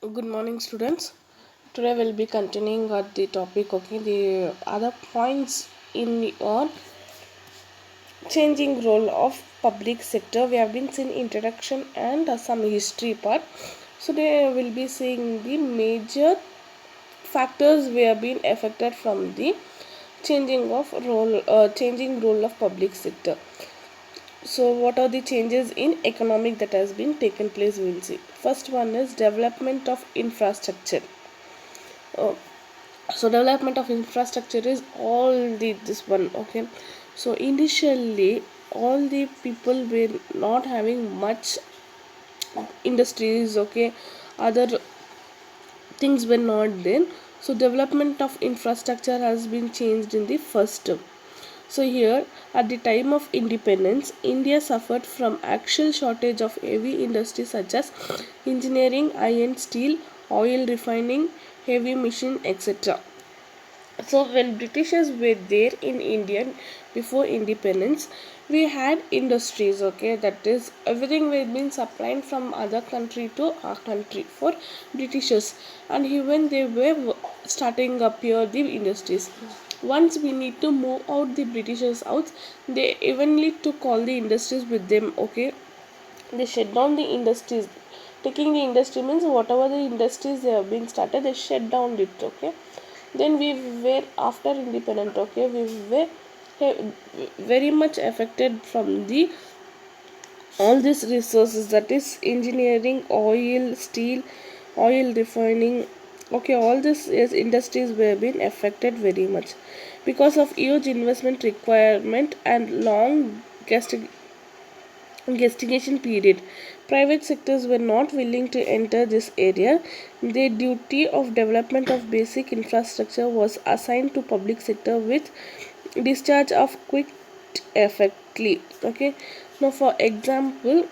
Good morning, students. Today we'll be continuing at the topic. Okay, the other points in your changing role of public sector. We have been seeing introduction and some history part. So they will be seeing the major factors we have been affected from the changing role of public sector. So what are the changes in economic that has been taken place? We will see. First one is development of infrastructure. Uh, so development of infrastructure is all the this one. Okay, so initially all the people were not having much industries. Okay, other things were not there. So development of infrastructure has been changed in the first term. So here, at the time of independence, India suffered from actual shortage of heavy industries such as engineering, iron, steel, oil refining, heavy machine, etc. So when Britishers were there in India before independence, we had industries. Okay, that is everything we been supplying from other country to our country for Britishers, and even they were starting up here the industries. Once we need to move out the Britishers out, they evenly took all the industries with them. Okay, they shut down the industries. Taking the industry means whatever the industries they have been started, they shut down it. Okay, then we were after independent. Okay, we were very much affected from the all these resources, that is engineering, oil, steel, oil refining. Okay, all these industries were being affected very much because of huge investment requirement and long investigation period. Private sectors were not willing to enter this area. The duty of development of basic infrastructure was assigned to public sector with discharge of quick effectively. Okay. Now, for example,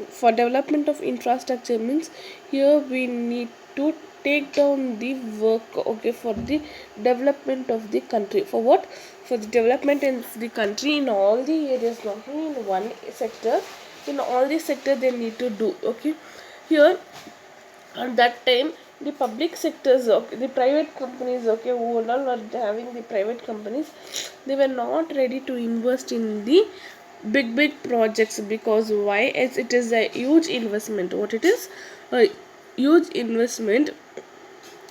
for development of infrastructure means here we need to take down the work. Okay, for the development of the country. For what? For the development in the country in all the areas, not only in one sector. In all the sector they need to do. Okay, here at that time the public sectors, okay, the private companies, okay, who all were having the private companies, they were not ready to invest in the big projects. Because why? As it is a huge investment. What it is? A huge investment,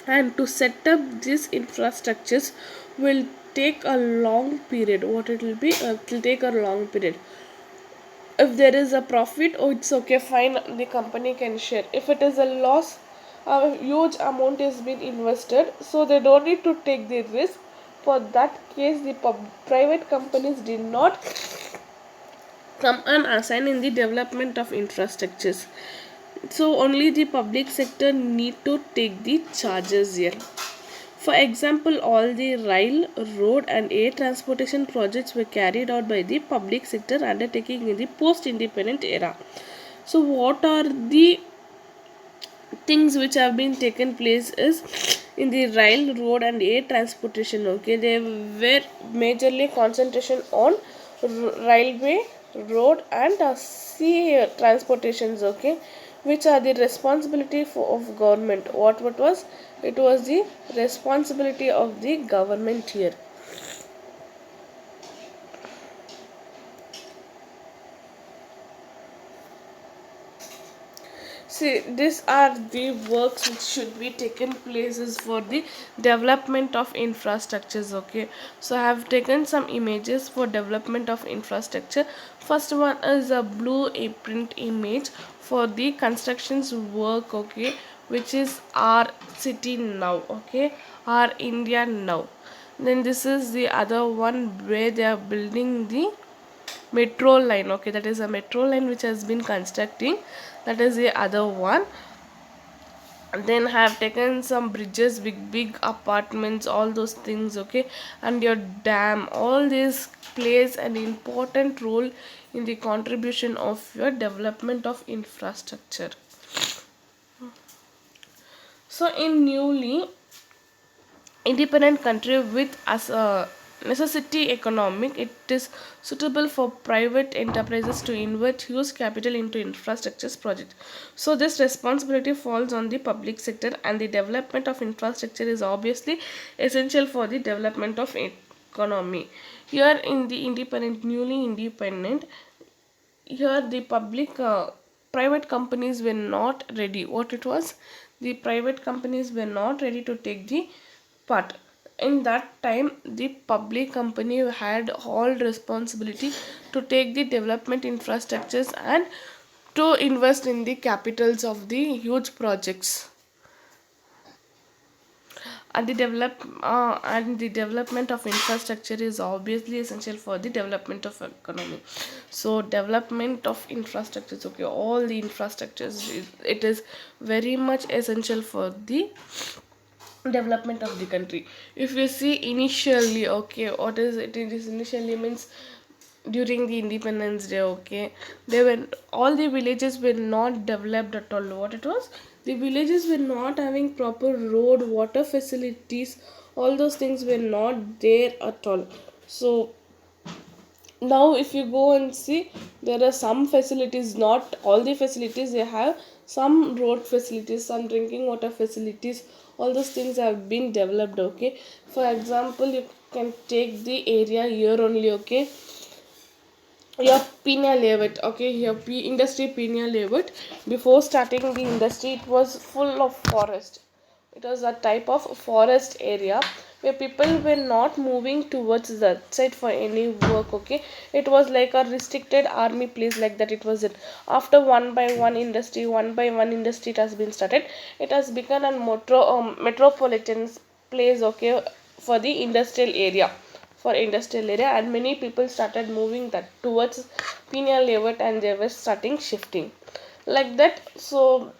and to set up these infrastructures will take a long period. What it will be? It will take a long period. If there is a profit, oh, it's okay, fine, the company can share. If it is a loss, a huge amount is being invested, so they don't need to take the risk. For that case, the private companies did not come and assign in the development of infrastructures. So only the public sector need to take the charges here. For example, all the rail, road, and air transportation projects were carried out by the public sector undertaking in the post independent era. So, what are the things which have been taken place is in the rail, road, and air transportation? Okay, they were majorly concentration on railway, road, and sea transportations. Okay, which are the responsibility of government. What was? It was the responsibility of the government here. See, these are the works which should be taken places for the development of infrastructures. Okay, so I have taken some images for development of infrastructure. First one is a blue print image for the constructions work. Okay, which is our city now. Okay, our India now. Then this is the other one where they are building the metro line. Okay, that is a metro line which has been constructing. That is the other one. Then have taken some bridges, big apartments, all those things. Okay, and your dam, all this plays an important role in the contribution of your development of infrastructure. So in newly independent country with us, necessity economic. It is suitable for private enterprises to invest huge capital into infrastructures projects. So this responsibility falls on the public sector, and the development of infrastructure is obviously essential for the development of economy. Here in the independent, newly independent, here the private companies were not ready. What it was, the private companies were not ready to take the part. In that time, the public company had all responsibility to take the development infrastructures and to invest in the capitals of the huge projects. And the development of infrastructure is obviously essential for the development of economy. So development of infrastructures, okay, all the infrastructures it is very much essential for the development of the country. If you see initially, okay, what is it, it is initially means during the independence day, okay, they were, all the villages were not developed at all. What it was, the villages were not having proper road, water facilities, all those things were not there at all. So now if you go and see, there are some facilities, not all the facilities they have, some road facilities, some drinking water facilities, all those things have been developed, okay. For example, you can take the area here only, okay, your Pina layout, okay, your industry Pina layout. Before starting the industry, it was full of forest. It was a type of forest area where people were not moving towards that side for any work, okay. It was like a restricted army place, like that it was it. After one by one industry, it has been started. It has become a metropolitan place, okay, for the industrial area, for industrial area, and many people started moving that towards Pina layout, and they were starting shifting like that. So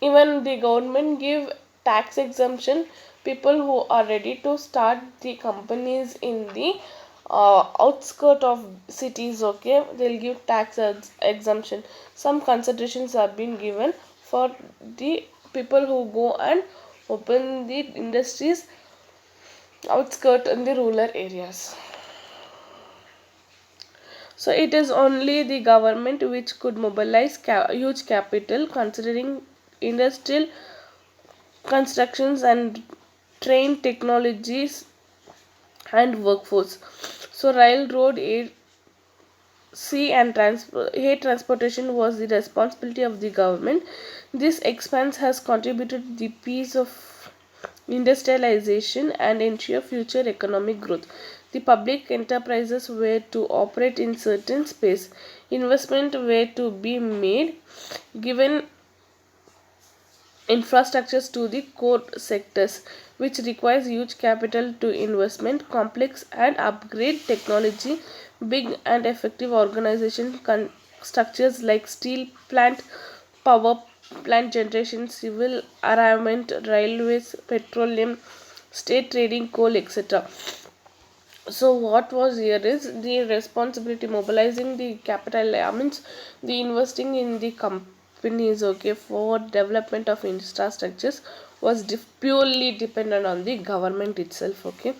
even the government give tax exemption, people who are ready to start the companies in the outskirt of cities, okay, they'll give tax exemption. Some considerations have been given for the people who go and open the industries outskirt in the rural areas. So it is only the government which could mobilize huge capital, considering industrial constructions and train technologies and workforce. So railroad, air, sea and air transportation was the responsibility of the government. This expanse has contributed the piece of industrialization and ensure future economic growth. The public enterprises were to operate in certain space. Investment were to be made, given infrastructures to the core sectors, which requires huge capital to investment, complex and upgrade technology, big and effective organization structures like steel plant, power plant generation, civil armament, railways, petroleum, state trading, coal, etc. So what was here is the responsibility mobilizing the capital, means the investing in the companies, okay, for development of infrastructures was purely dependent on the government itself, okay.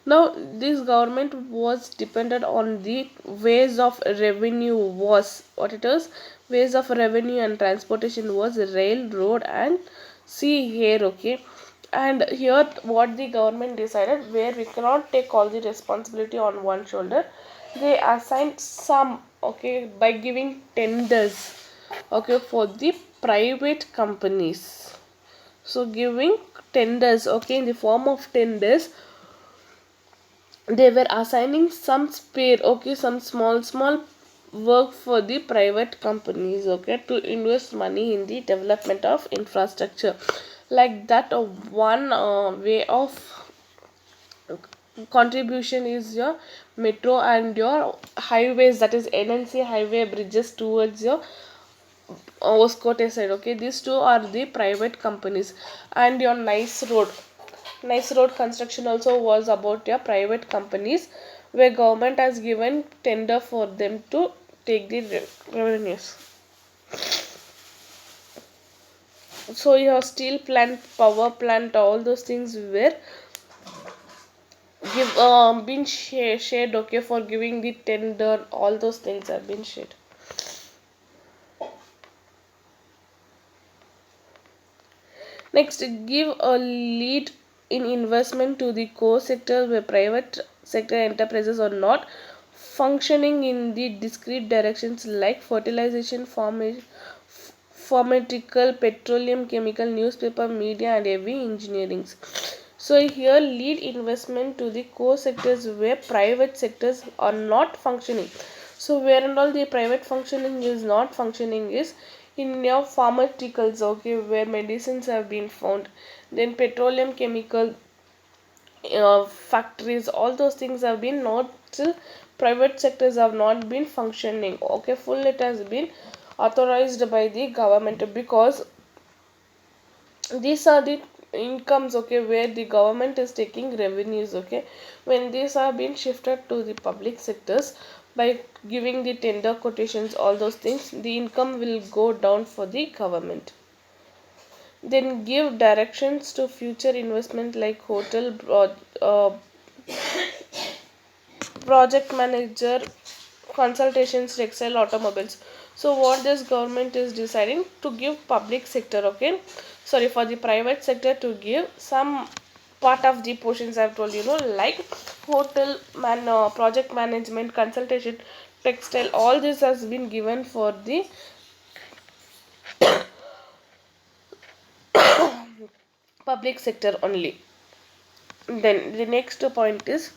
Now this government was dependent on the ways of revenue, was what it is, ways of revenue and transportation was railroad and sea air, okay. And here what the government decided, where we cannot take all the responsibility on one shoulder, they assigned some, okay, by giving tenders, okay, for the private companies. So giving tenders, okay, in the form of tenders, they were assigning some spare, okay, some small work for the private companies, okay, to invest money in the development of infrastructure. Like that, one way of contribution is your metro and your highways, that is NNC highway bridges towards your Oscote side, okay. These two are the private companies. And your nice road construction also was about your private companies, where government has given tender for them to take the revenues. So your steel plant, power plant, all those things were give been shared, okay, for giving the tender, all those things have been shared. Next, give a lead in investment to the core sector where private sector enterprises are not functioning in the discrete directions like fertilization, pharmaceutical, petroleum, chemical, newspaper, media, and heavy engineering. So here lead investment to the core sectors where private sectors are not functioning. So where and all the private functioning is not functioning is in your pharmaceuticals, okay, where medicines have been found, then petroleum, chemical, factories, all those things have been not still, private sectors have not been functioning, okay, full it has been authorized by the government, because these are the incomes, okay, where the government is taking revenues, okay, when these are being shifted to the public sectors by giving the tender quotations, all those things, the income will go down for the government. Then give directions to future investment like hotel, project manager, consultations, textile, automobiles. So what this government is deciding to give public sector, okay, sorry, for the private sector to give some part of the portions I've told, like hotel project management, consultation, textile, all this has been given for the public sector only. Then the next point is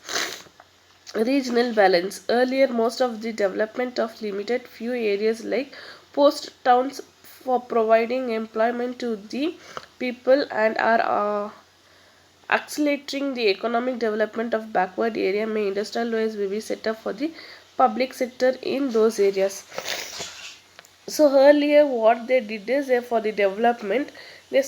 regional balance. Earlier, most of the development of limited few areas like post towns for providing employment to the people and are accelerating the economic development of backward area may industrial ways will be set up for the public sector in those areas. So earlier what they did is for the development they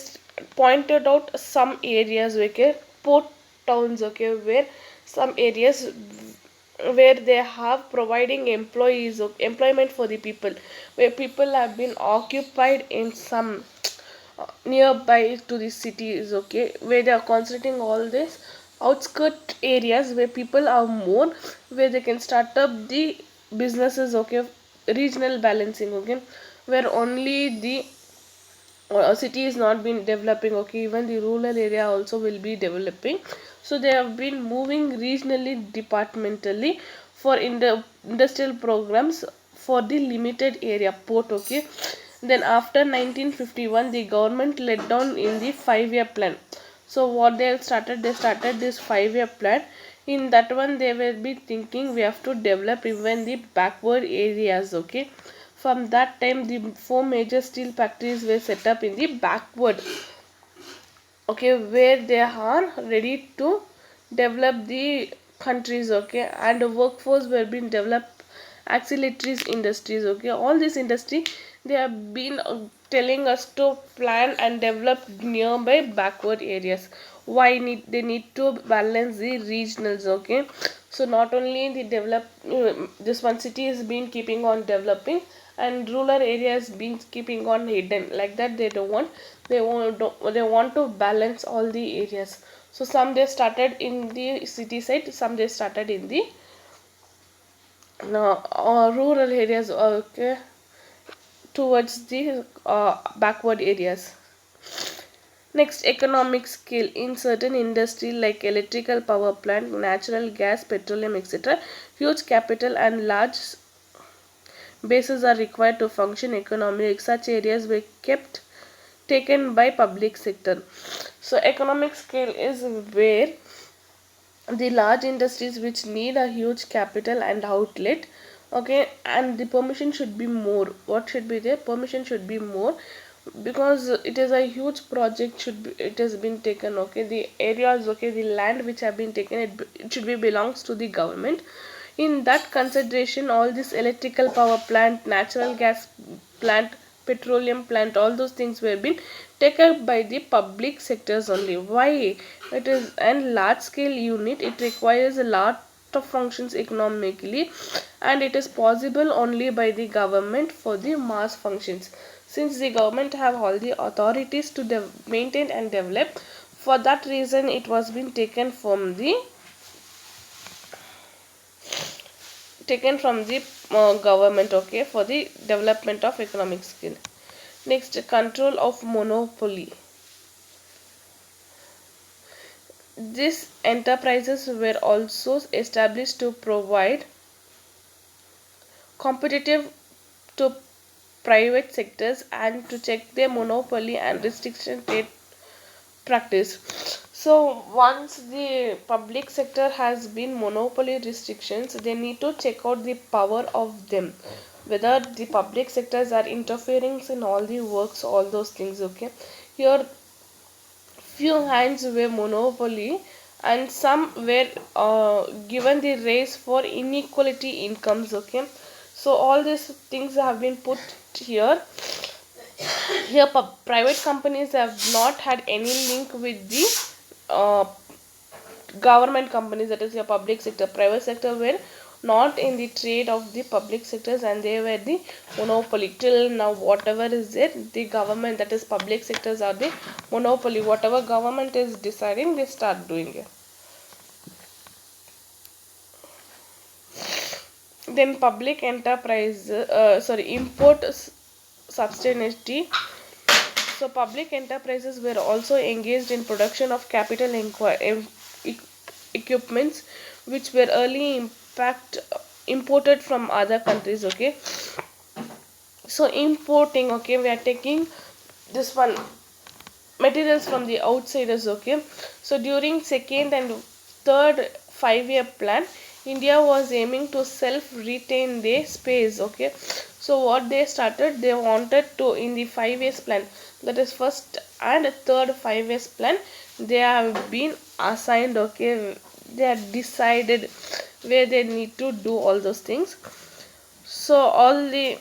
pointed out some areas, okay, port towns, okay, where some areas where they have providing employees employment for the people, where people have been occupied in some nearby to the cities, okay, where they are concentrating all this outskirt areas where people are more, where they can start up the businesses, okay, regional balancing, okay, where only the city is not been developing, okay, even the rural area also will be developing. So they have been moving regionally, departmentally for industrial programs for the limited area port, okay. Then after 1951 the government let down in the 5 year plan. So what they started this 5 year plan. In that one they will be thinking we have to develop even the backward areas, okay. From that time, the four major steel factories were set up in the backward, okay, where they are ready to develop the countries, okay, and the workforce were being developed, auxiliaries industries, okay, all this industry they have been telling us to plan and develop nearby backward areas. Why they need to balance the regionals, okay. So not only the develop this one city is been keeping on developing and rural areas being keeping on hidden, like that they don't want, they want to balance all the areas. So some they started in the city side, some they started in the rural areas, okay, towards the backward areas. Next, economic scale. In certain industry like electrical power plant, natural gas, petroleum, etc., huge capital and large bases are required to function economically. Such areas were kept taken by public sector. So economic scale is where the large industries which need a huge capital and outlet, okay, and the permission should be more. What should be there? Permission should be more, because it is a huge project, should be, it has been taken, okay, the areas, okay, the land which have been taken, it should be belongs to the government. In that consideration all this electrical power plant, natural gas plant, petroleum plant, all those things were been taken by the public sectors only. Why? It is and large scale unit, it requires a lot of functions economically, and it is possible only by the government for the mass functions. Since the government have all the authorities to maintain and develop, for that reason it was been taken from the taken from the government, okay, for the development of economic skill. Next, control of monopoly. These enterprises were also established to provide competitive to private sectors and to check their monopoly and restriction trade practice. So once the public sector has been monopoly restrictions, they need to check out the power of them, whether the public sectors are interfering in all the works, all those things, okay. Here few hands were monopoly and some were given the raise for inequality incomes, okay. So all these things have been put here. Here private companies have not had any link with the uh, government companies, that is your public sector. Private sector were not in the trade of the public sectors and they were the monopoly. Till now whatever is there, the government, that is public sectors, are the monopoly. Whatever government is deciding, they start doing it. Then public enterprise, import subsidiarity. So public enterprises were also engaged in production of capital equipments which were early imported from other countries, okay. So importing, okay, we are taking this one materials from the outsiders, okay. So during second and third 5-year plan, India was aiming to self retain the space, okay. So what they started, they wanted to, in the 5 years plan, that is first and third 5 years plan, they have been assigned, okay, they are decided where they need to do all those things. So all the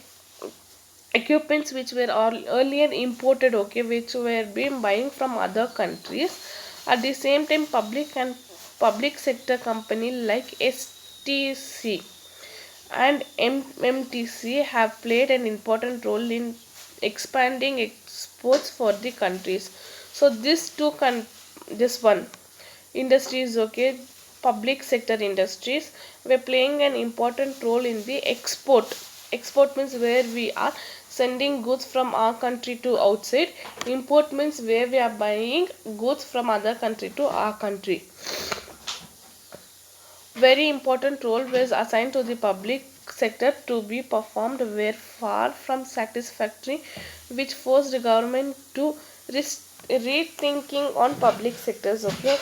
equipments which were all earlier imported, okay, which were being buying from other countries, at the same time public sector company like STC and MMTC have played an important role in expanding exports for the countries. So these two this one industries, okay, public sector industries, were playing an important role in the export means where we are sending goods from our country to outside. Import means where we are buying goods from other country to our country. Very important role was assigned to the public sector to be performed were far from satisfactory, which forced the government to rethinking on public sectors, okay.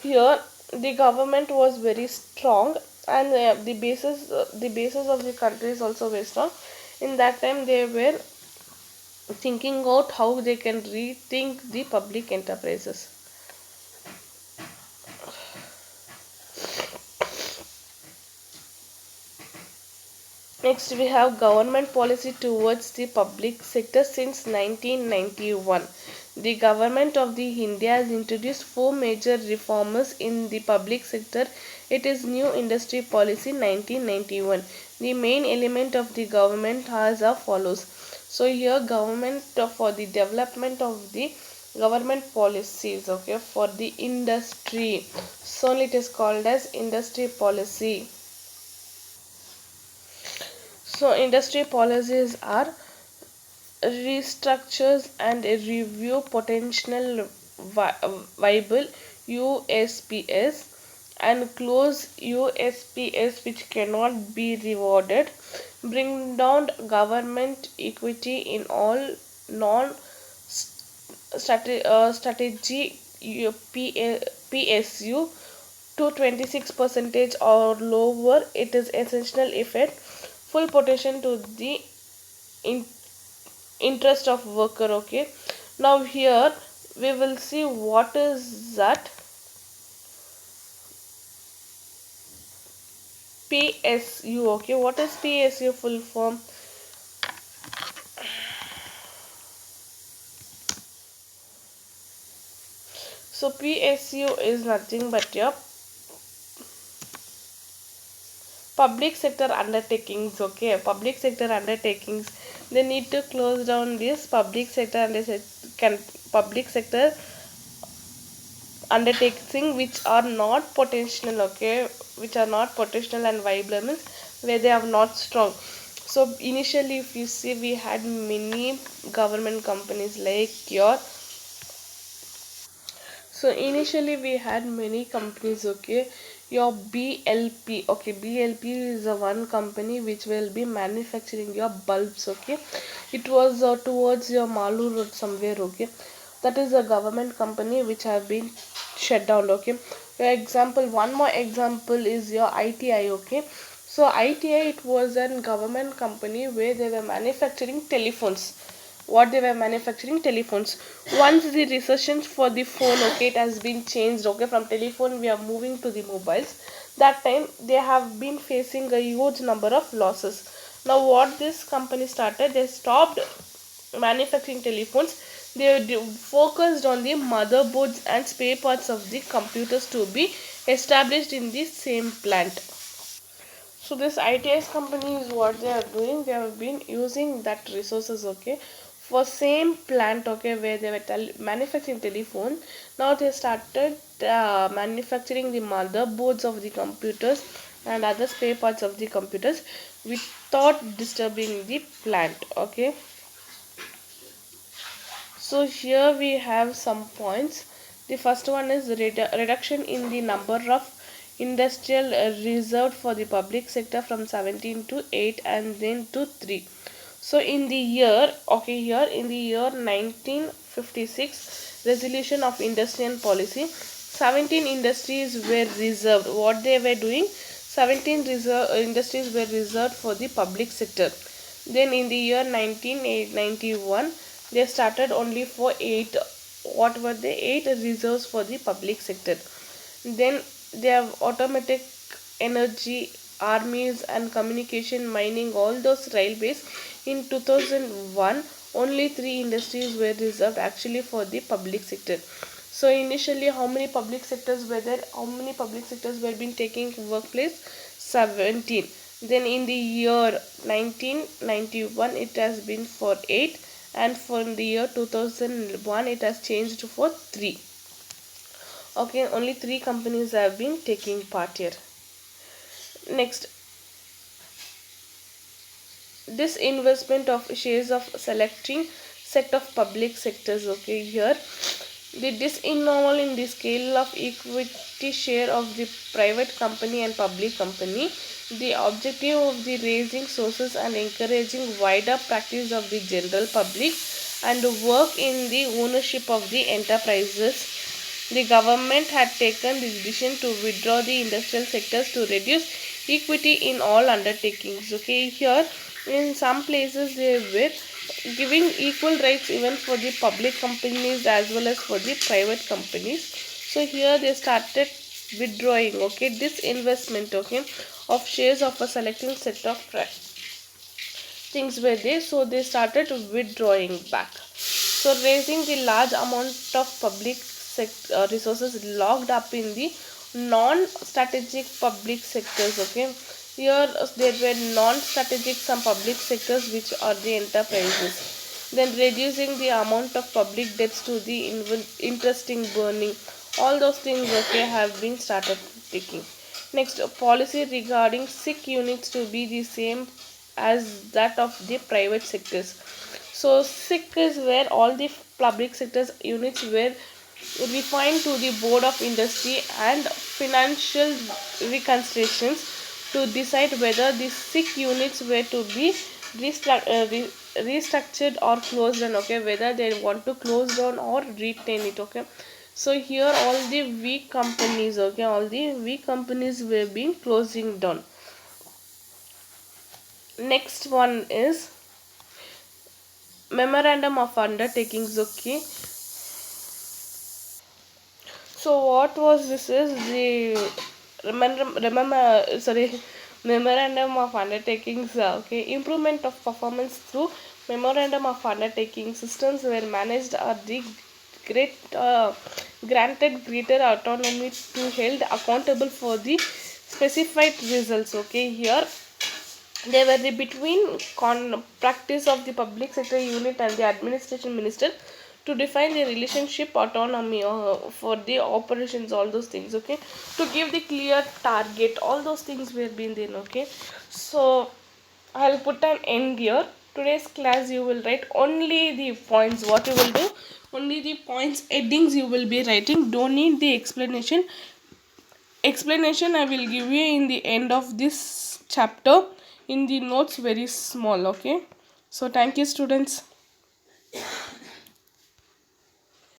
Here the government was very strong and the basis of the country is also very strong. In that time they were thinking out how they can rethink the public enterprises. Next, we have government policy towards the public sector since 1991. The government of the India has introduced 4 major reforms in the public sector. It is new industry policy 1991. The main element of the government as follows. So here government for the development of the government policies, okay, for the industry. So it is called as industry policy. So industry policies are restructures and review potential viable USPs and close USPs which cannot be rewarded, bring down government equity in all non strategy PSU to 26% or lower. It is essential effect full potential to the interest of worker, okay. Now here we will see what is that PSU, okay. What is PSU full form? So PSU is nothing but your public sector undertakings, okay. Public sector undertakings, they need to close down this public sector public sector undertaking which are not potential, okay, which are not potential and viable means where they are not strong. So initially, if you see, we had many government companies like your, so initially we had many companies, okay. Your BLP, okay, BLP is a one company which will be manufacturing your bulbs, okay. It was towards your Malu road somewhere, okay. That is a government company which have been shut down, okay. For example, one more example is your ITI, okay. So ITI, it was a government company where they were manufacturing telephones. What they were manufacturing? Telephones. Once the recession for the phone, okay, it has been changed, okay, from telephone we are moving to the mobiles. That time they have been facing a huge number of losses. Now what this company started, they stopped manufacturing telephones. They focused on the motherboards and spare parts of the computers to be established in the same plant. So this ITS company is what they are doing. They have been using that resources, okay, for same plant, okay, where they were manufacturing telephone. Now they started manufacturing the motherboards of the computers and other spare parts of the computers without disturbing the plant, okay. So here we have some points. The first one is reduction in the number of industrial reserved for the public sector from 17 to 8 and then to 3. So in the year, okay, here in the year 1956, resolution of industrial policy, 17 industries were reserved. What they were doing? 17 industries were reserved for the public sector. Then in the year 1991, they started only for 8. What were the 8 reserves for the public sector? Then they have automatic energy, armies and communication, mining, all those railways. In 2001, only 3 industries were reserved actually for the public sector. So initially, how many public sectors were there? How many public sectors were been taking workplace? 17. Then in the year 1991, it has been for 8, and for the year 2001, it has changed for 3. Okay, only 3 companies have been taking part here. Next, this investment of shares of selecting set of public sectors, okay, here the disnormal in the scale of equity share of the private company and public company. The objective of the raising sources and encouraging wider practice of the general public and work in the ownership of the enterprises. The government had taken the decision to withdraw the industrial sectors to reduce equity in all undertakings. Okay, here in some places they were giving equal rights even for the public companies as well as for the private companies. So here they started withdrawing, okay, this investment, okay, of shares of a selecting set of things were there. So they started withdrawing back. So raising the large amount of public resources locked up in the non-strategic public sectors, okay. Here there were non-strategic some public sectors which are the enterprises. Then reducing the amount of public debts to the interesting burning. All those things, okay, have been started taking. Next, policy regarding sick units to be the same as that of the private sectors. So sick is where all the public sectors units were refined to the board of industry and financial reconstructions to decide whether the sick units were to be restructured or closed down, okay, whether they want to close down or retain it, okay. So here all the weak companies, okay, all the weak companies were being closing down. Next one is memorandum of undertakings, okay. So what was this is the remember sorry, memorandum of undertakings, okay, improvement of performance through memorandum of undertaking systems were managed at the great granted greater autonomy to held accountable for the specified results, okay. Here they were the between practice of the public sector unit and the administration minister to define the relationship, autonomy, for the operations, all those things. Okay, to give the clear target, all those things were been there. Okay, so I'll put an end here. Today's class you will write only the points. What you will do? Only the points, headings you will be writing. Don't need the explanation. Explanation I will give you in the end of this chapter in the notes, very small. Okay. So thank you, students.